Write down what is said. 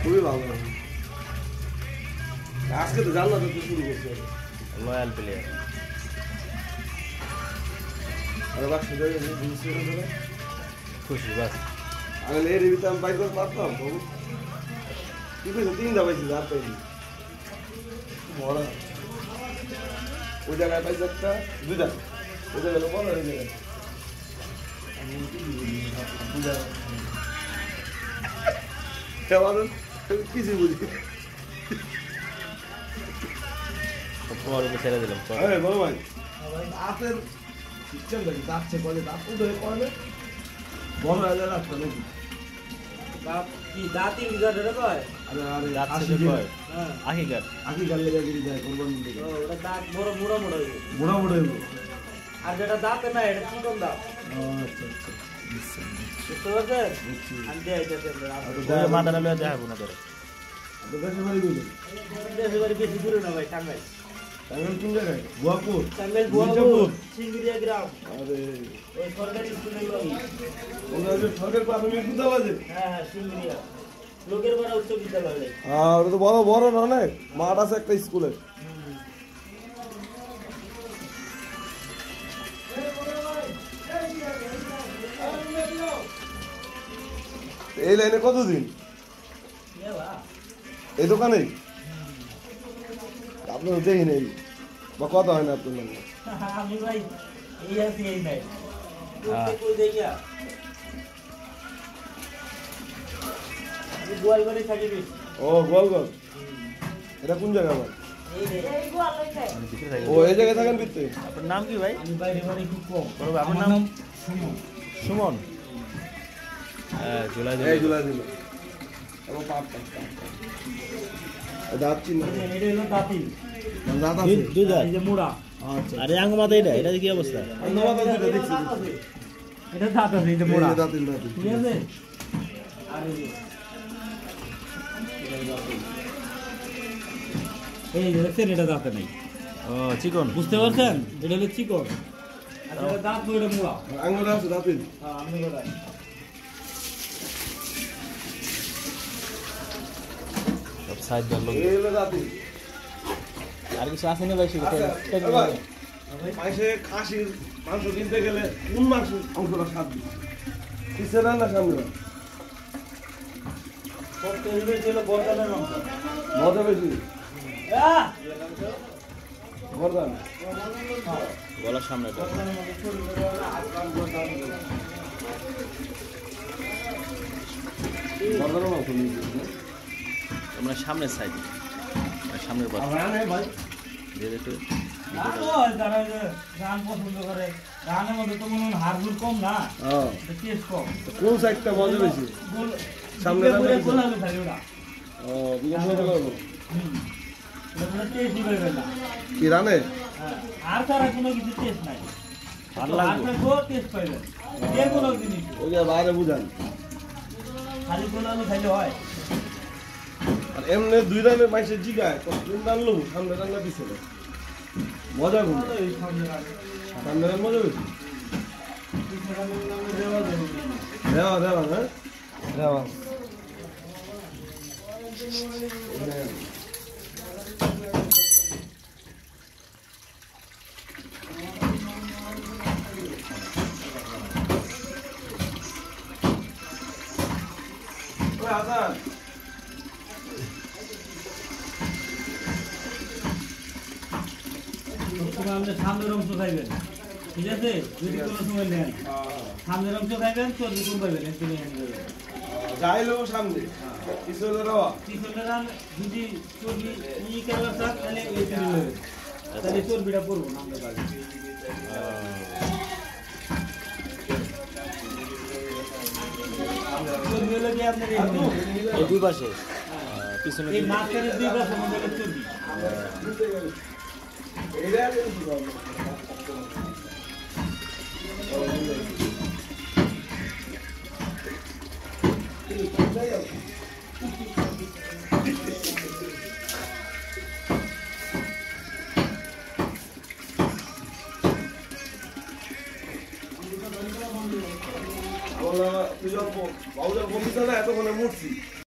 খুবই ভালো। আজকে তো জানলা তো শুরু করছে লয়াল প্লেয়ার। আর বাক্স খুশি বাস। আমি এর ভিতরে আমি বাইক করে পারতাম বাবু কি কইছো তিনটা পাইছি রাত পাইছি বড় ওই জায়গায় পাইছি একটা দুইটা ওই জায়গায় বড় হয়ে গেল আমি বুঝা কেমন কিছু বুঝি পরে ছেড়ে দিলাম। আরে বড় ভাই দাঁতের সিস্টেম দেখি দাঁতছে বলে দাঁত উঠে করবে বড় হয়ে রাখতে নাকি দাঁত কি দাঁতই বিগাড় রে কয়? আরে আরে দাঁত আশি থেকে দিন কয়? হ্যাঁ আকিকার। আকি গাল লেগে গিয়ে যায় কোরবানি দিকে ওটা দাঁত বড় মুড়া মুড়া হইবে। বুড়া বুড়া হইব আর যেটা দাঁতে না এটা চিকন দাঁত। আচ্ছা আচ্ছা বুঝতে পারছেন? আমি দেখাইতেছি ওই মাদানা লয়ে দেখাবো না তোরে। তো দেশে বাড়ি গেলে দেশে বাড়ি বেশি দূরে না ভাই, টাঙ্গাইল। টাঙ্গাইল কোন জায়গায় বুয়াপুর টাঙ্গাইল বুয়াপুর সিঙ্গিরিয়া গ্রাম। আরে ওই সরকারি স্কুলের লোক। ওরা যে সরকার প্রাথমিক বিদ্যালয় হ্যাঁ হ্যাঁ সিঙ্গিরিয়া লোকের পাড়া উচ্চ বিদ্যালয়। হ্যাঁ ওটা তো বড় বড় না অনেক মাঠ আছে একটা স্কুলে এই লাইনে কতদিন এই দোকানেই আপনার দেখি নেই বা কথা হয় না আপনার নামে আমি ভাই এই আছি এই নাই হ্যাঁ। কই দেখিয়া গোয়ালবাড়ি থাকি বেশি। ও গোয়ালগঞ্জ এটা কোন জায়গা আবার এই রে এই গোয়ালবাড়ি থাকি। আমি ভিতরে থাকি। ও এই জায়গায় থাকেন বিত্তে আপনার নাম কি ভাই? আমি বাইরে বাড়ি খুব কম। বড় ভাই, আপনার নাম? সুমন। সুমন। হ্যাঁ জুলাই এই জুলাই দিল এবং পাপ দাঁত চিহ্ন এটা হলো দাঁতি। দাঁত আছে দুই দাঁত। এই যে মুড়া। আচ্ছা আরে আঙ্গ মাথা এটা কি অবস্থা? ধন্যবাদ দুইটা দেখছি এটা দাঁত আছে এই যে মুড়া। দাঁতিল দাঁতিল ঠিক আছে? আর এই যে দেখছেন এটা দাঁতে নেই। ও চিকন। বুঝতে পারছেন? এটা হলো চিকন। আর এটা দাঁত বইটা মুড়া। আঙ্গুল আছে দাঁতিল হ্যাঁ আমি বলা। সব সাইড দল লোক। এই হলো দাঁতিল আর কিছু আছে না ভাই শুধু? মাইসে খাসির মাংস কিনতে গেলে কোন মাংস অংশটা স্বাদ পিছে না না সামনে না সব তৈরি ছিল বর্তমানের অংশ। মজা বেশি আহ! বরদান গলার সামনেটা। বর্তমানের মধ্যে ছোট ছোট আজকাল বর্তমান। বরদানের মাংস নিয়েছি আমরা সামনের সাইড, সামনের পাশে ভাই দিয়ে একটু গান হয়, যারা যে গান পছন্দ করে, গানের মধ্যে তো মনে হয় হাড়গুড় কম না, হ্যাঁ এটা টেস্ট কম। কোন সাইডটা মজা বেশি গোল- সামনে দিকে রান্না পুরো করছে? গোলাপি থাকে ওটা। ও বিকাশ করে গেল হুম। এটা কোনো টেস্টই পাইবে না। কি রানে হ্যাঁ, আর তারা কোনো কিছু টেস্ট নাই। ভালো লাগবে। টেস্ট পাইবেন যে কোনো জিনিস, ওই যে বাইরে বুঝান খালি গোলাপি খাইলে হয়। আর এমনি দুই রানের মাইসে জিগায় কোন রানলো সামনে রান্না পিছনে মজা গুলো এই সামনে রাখে। সামনে রান মজা বেশি পিছনে রাখলে নামে দেওয়া যাবে না। দেওয়া দেওয়া হ্যাঁ দেওয়া হাসান সবসময় আপনি সামনের অংশ খাইবেন, ঠিক আছে? যদি কোনো সময় নেন সামনের অংশ খাইবেন, চর্বি কম পাইবেন, একটু নিয়ে নেবেন। যাইলো সামনে পিছনে দেওয়া পিছনের রান যদি চর্বি খেলার চান তাহলে এই চর্বি নেবেন, তাহলে চর্বিটা পড়বো না আমরা বাড়ি। চর্বি হলো কি আপনার এই দুই পাশে পিছনে এই মাঝখানের দুই পাশের মধ্যে হলো চর্বি। তুই যখন বাবু যখন বলছিস না এতক্ষণে মরছি